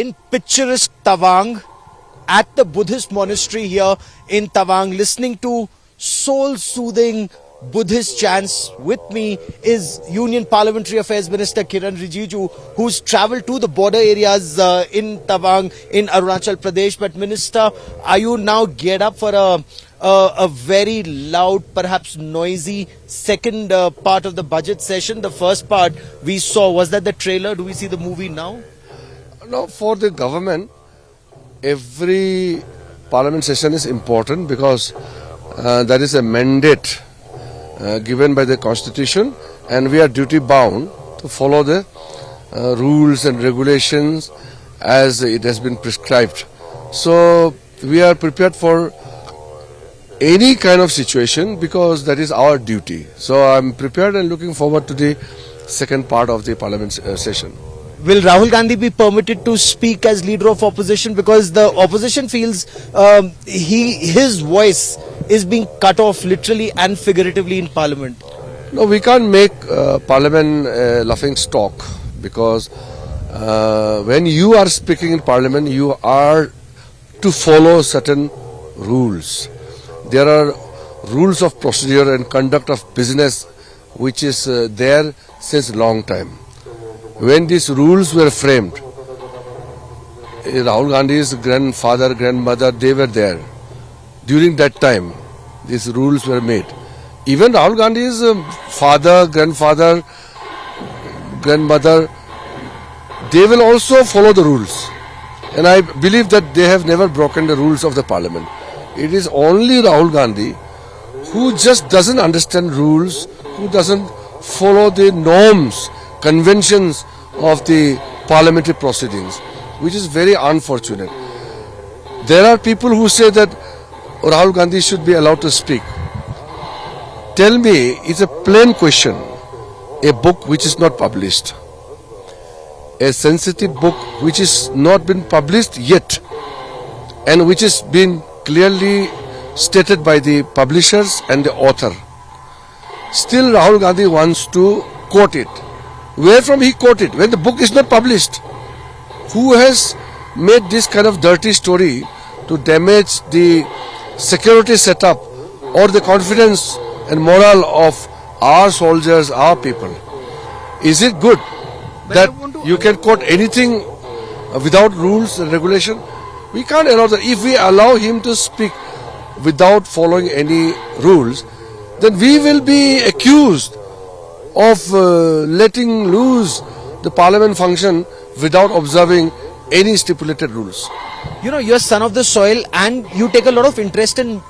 in picturesque Tawang at the Buddhist monastery here in Tawang, listening to soul-soothing Buddhist chants. With me is Union Parliamentary Affairs Minister Kiran Rijiju, who's travelled to the border areas in Tawang in Arunachal Pradesh. But Minister, are you now geared up for a very loud, perhaps noisy second part of the budget session? The first part we saw, was that the trailer? Do we see the movie now? No, for the government, every parliament session is important because that is a mandate given by the constitution, and we are duty bound to follow the rules and regulations as it has been prescribed. So we are prepared for any kind of situation because that is our duty. So I'm prepared and looking forward to the second part of the parliament session. Will Rahul Gandhi be permitted to speak as leader of opposition? Because the opposition feels his voice is being cut off literally and figuratively in parliament. No, we can't make parliament a laughing stock because when you are speaking in parliament, you are to follow certain rules. There are rules of procedure and conduct of business which is there since long time. When these rules were framed, Rahul Gandhi's grandfather, grandmother, they were there. During that time, these rules were made. Even Rahul Gandhi's father, grandfather, grandmother, they will also follow the rules. And I believe that they have never broken the rules of the parliament. It is only Rahul Gandhi who just doesn't understand rules, who doesn't follow the norms, conventions of the parliamentary proceedings, which is very unfortunate. There are people who say that Rahul Gandhi should be allowed to speak. Tell me, it's a plain question. A book which is not published, a sensitive book which is not been published yet, and which is been clearly stated by the publishers and the author. Still Rahul Gandhi wants to quote it. Where from he quoted when the book is not published? Who has made this kind of dirty story to damage the security setup or the confidence and morale of our soldiers, our people? Is it good that you can quote anything without rules and regulation? We can't allow that. If we allow him to speak without following any rules, then we will be accused of letting loose the parliament function without observing any stipulated rules. You know, you're son of the soil and you take a lot of interest in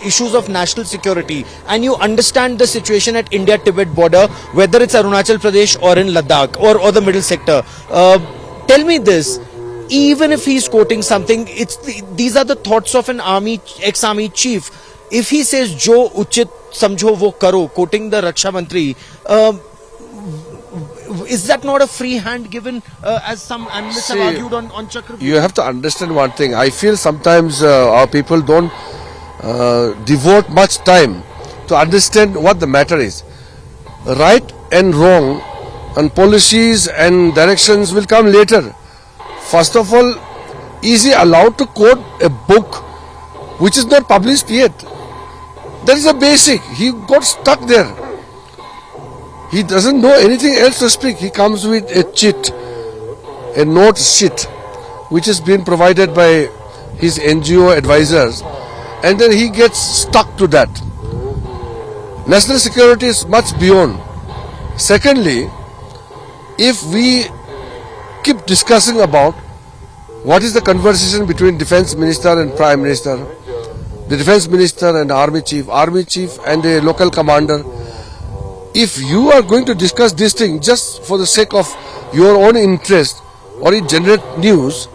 issues of national security, and you understand the situation at India-Tibet border, whether it's Arunachal Pradesh or in Ladakh or the middle sector. Tell me this, even if he's quoting something, these are the thoughts of an ex-army chief. If he says, "Jo uchit samjho wo karo," quoting the Raksha Mantri, is that not a free hand given, as some analysts have argued on Chakravarti? You have to understand one thing. I feel sometimes our people don't devote much time to understand what the matter is. Right and wrong and policies and directions will come later. First of all, is he allowed to quote a book which is not published yet? That is a basic. He got stuck there. He doesn't know anything else to speak. He comes with a cheat, a note sheet, which is being provided by his NGO advisors, and then he gets stuck to that. National security is much beyond. Secondly, if we keep discussing about what is the conversation between defense minister and prime minister, the defense minister and army chief and the local commander, if you are going to discuss this thing just for the sake of your own interest or it generate news,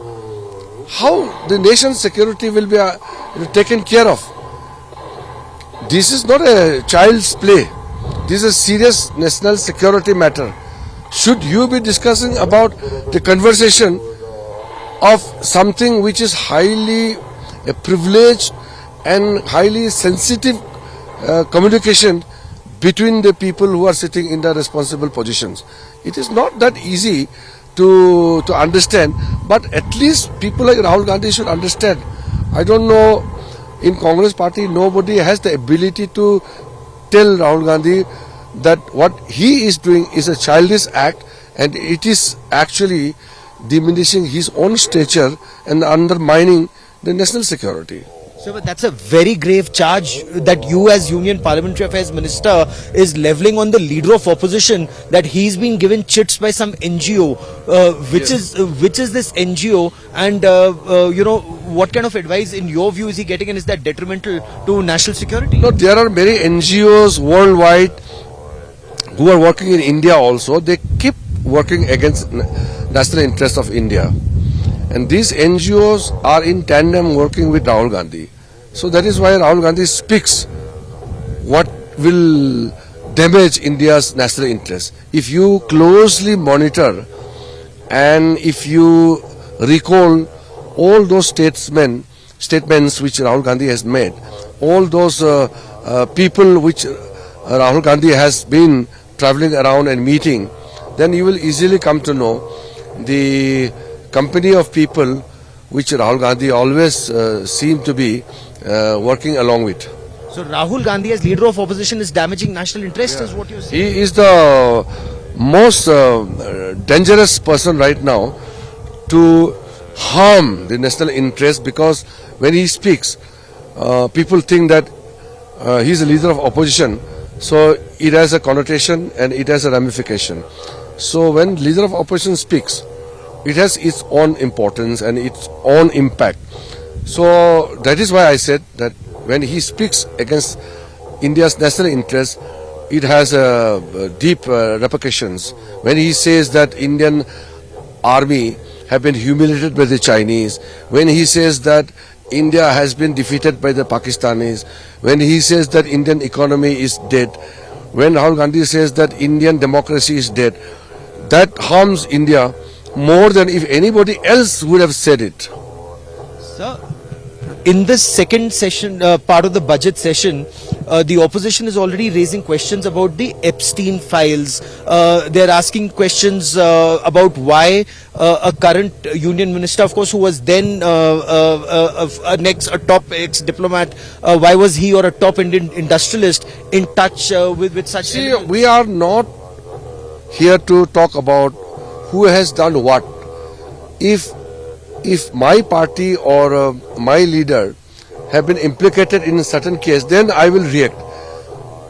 how the nation's security will be taken care of? This is not a child's play. This is a serious national security matter. Should you be discussing about the conversation of something which is highly privileged and highly sensitive communication between the people who are sitting in the responsible positions? It is not that easy to understand. But at least people like Rahul Gandhi should understand. I don't know, in Congress party nobody has the ability to tell Rahul Gandhi that what he is doing is a childish act, and it is actually diminishing his own stature and undermining the national security. So but that's a very grave charge that you as Union Parliamentary Affairs Minister is levelling on the leader of opposition, that he's been given chits by some NGO. Which is this NGO, and what kind of advice in your view is he getting, and is that detrimental to national security? No, there are many NGOs worldwide who are working in India also. They keep working against national interests of India. And these NGOs are in tandem working with Rahul Gandhi. So that is why Rahul Gandhi speaks what will damage India's national interest. If you closely monitor and if you recall all those statements which Rahul Gandhi has made, all those people which Rahul Gandhi has been traveling around and meeting, then you will easily come to know the company of people which Rahul Gandhi always seem to be working along with. So Rahul Gandhi as leader of opposition is damaging national interest, is what you're saying? He is the most dangerous person right now to harm the national interest, because when he speaks, people think that he is a leader of opposition, so it has a connotation and it has a ramification. So when leader of opposition speaks, it has its own importance and its own impact. So that is why I said that when he speaks against India's national interest, it has deep repercussions. When he says that Indian army have been humiliated by the Chinese, when he says that India has been defeated by the Pakistanis, when he says that Indian economy is dead, when Rahul Gandhi says that Indian democracy is dead, that harms India more than if anybody else would have said it. Sir, in this second session, part of the budget session, the opposition is already raising questions about the Epstein files. They're asking questions about why a current union minister, of course, who was then a top ex-diplomat, why was he or a top Indian industrialist in touch with such? See, we are not here to talk about who has done what. If my party or my leader have been implicated in a certain case, then I will react.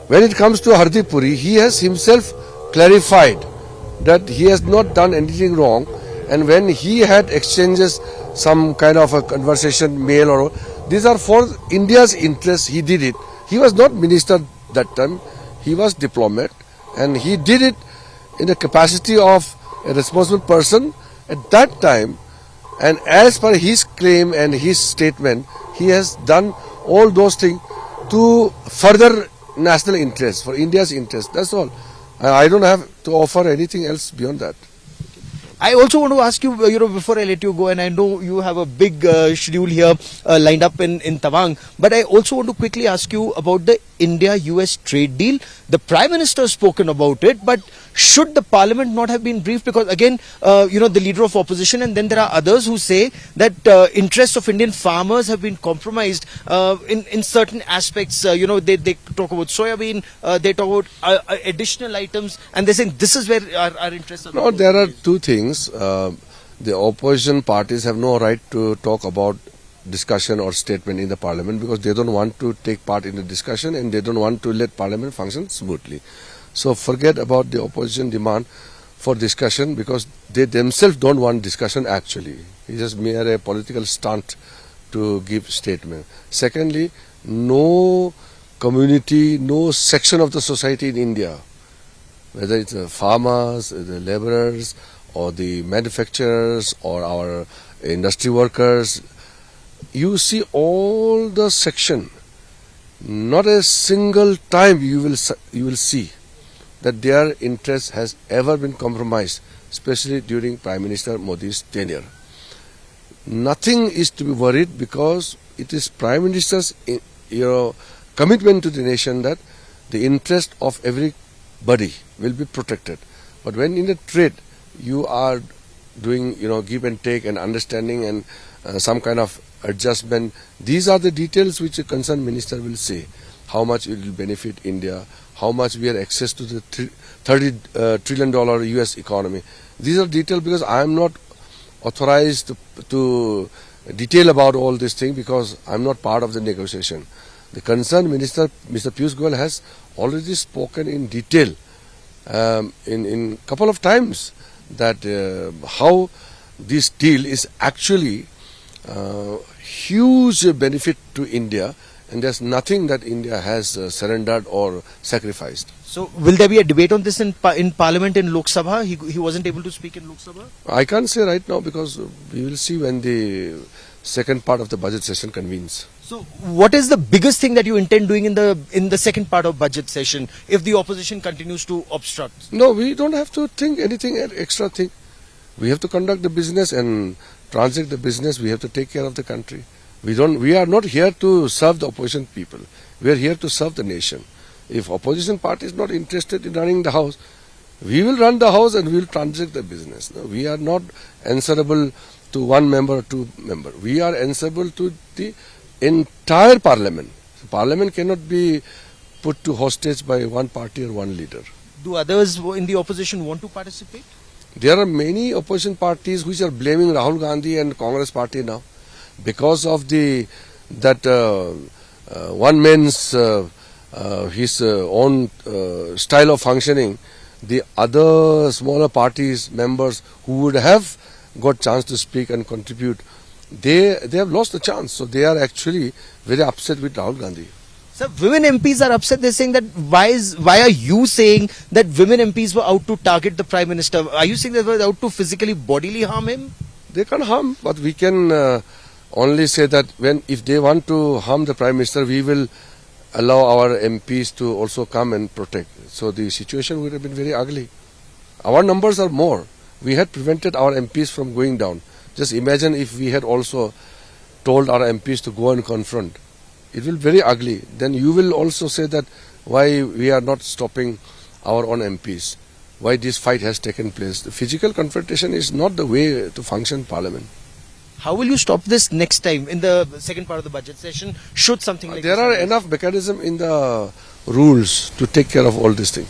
When it comes to Hardeep Puri, he has himself clarified that he has not done anything wrong, and when he had exchanges, some kind of a conversation, mail or these are for India's interests, he did it. He was not minister that time, he was diplomat, and he did it in the capacity of a responsible person at that time. And as per his claim and his statement, he has done all those things to further national interest, for India's interest. That's all. I don't have to offer anything else beyond that. I also want to ask you, before I let you go, and I know you have a big schedule here lined up in Tawang, but I also want to quickly ask you about the India-US trade deal. The Prime Minister has spoken about it, but should the Parliament not have been briefed? Because again, the leader of opposition, and then there are others who say that interests of Indian farmers have been compromised in certain aspects. They talk about soybean, they talk about additional items, and they're saying this is where our interests are. No, there are two things. The opposition parties have no right to talk about discussion or statement in the parliament, because they don't want to take part in the discussion and they don't want to let parliament function smoothly. So forget about the opposition demand for discussion, because they themselves don't want discussion actually. It's just mere a political stunt to give statement. Secondly, no community, no section of the society in India, whether it's the farmers, the laborers, or the manufacturers, or our industry workers, you see all the section, not a single time you will see that their interest has ever been compromised, especially during Prime Minister Modi's tenure. Nothing is to be worried, because it is Prime Minister's commitment to the nation that the interest of everybody will be protected. But when in a trade you are doing, give and take and understanding and some kind of adjustment. These are the details which a concerned minister will say. How much it will benefit India, how much we have access to the $30 trillion US economy. These are details because I am not authorized to detail about all these things because I am not part of the negotiation. The concerned minister, Mr. Piyush Goyal, has already spoken in detail in couple of times that how this deal is actually huge benefit to India, and there's nothing that India has surrendered or sacrificed. So, will there be a debate on this in Parliament in Lok Sabha? He wasn't able to speak in Lok Sabha? I can't say right now because we will see when the second part of the budget session convenes. So, what is the biggest thing that you intend doing in the second part of budget session if the opposition continues to obstruct? No, we don't have to think anything extra thing. We have to conduct the business and transact the business. We have to take care of the country. We are not here to serve the opposition people. We are here to serve the nation. If opposition party is not interested in running the house, we will run the house and we will transact the business. No, we are not answerable to one member or two member. We are answerable to the entire parliament. Parliament cannot be put to hostage by one party or one leader. Do others in the opposition want to participate? There are many opposition parties which are blaming Rahul Gandhi and Congress party now because of that one man's his own style of functioning. The other smaller parties members who would have got chance to speak and contribute, they have lost the chance. So they are actually very upset with Rahul Gandhi. Sir, women MPs are upset. They're saying that why are you saying that women MPs were out to target the Prime Minister? Are you saying that they were out to physically, bodily harm him? They can't harm, but we can only say that if they want to harm the Prime Minister, we will allow our MPs to also come and protect. So the situation would have been very ugly. Our numbers are more. We had prevented our MPs from going down. Just imagine if we had also told our MPs to go and confront. It will be very ugly. Then you will also say that why we are not stopping our own MPs, why this fight has taken place. The physical confrontation is not the way to function Parliament. How will you stop this next time in the second part of the budget session? Should something like there this are happen? enough mechanism in the rules to take care of all these things.